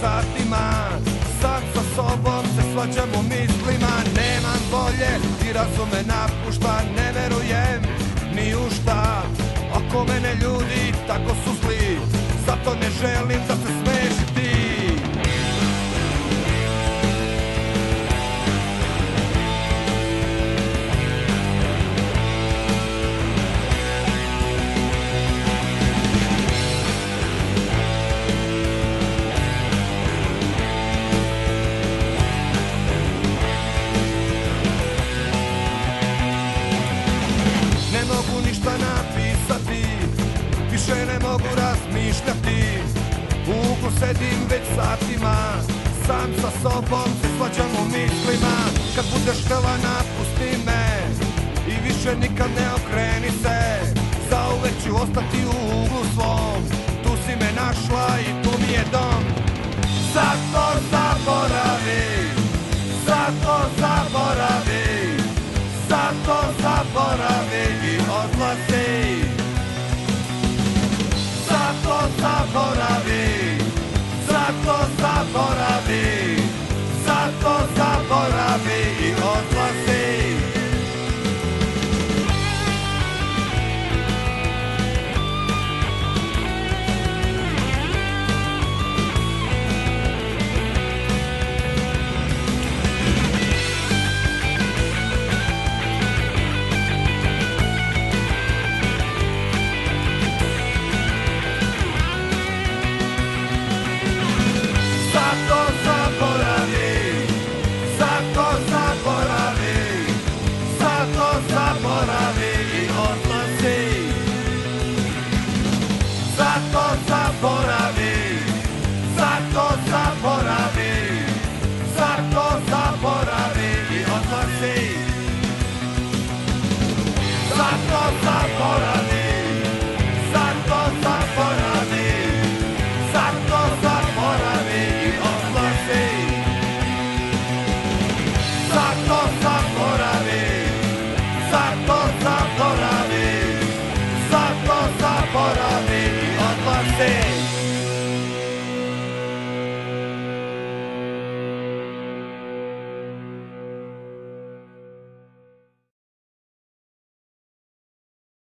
satima. Sad sa sobom se svađam u mislima. Nemam volje i razum me napušta. Ne verujem ni u šta. Oko mene ljudi tako su zli, zato ne želim da se smeši ti. Ne mogu ništa napisati, više ne mogu razmišljati. U uglu sedim već satima, sam sa sobom se svađam u mislima. Kad budeš htela napusti me i više nikad ne okreni se. Zauvek ću ostati u uglu svom, tu si me našla i tu mi je dom. Zato zaboravi, zato zaboravi, zato zaboravi i odlazi. Zato zaboravi, zato zaboravi.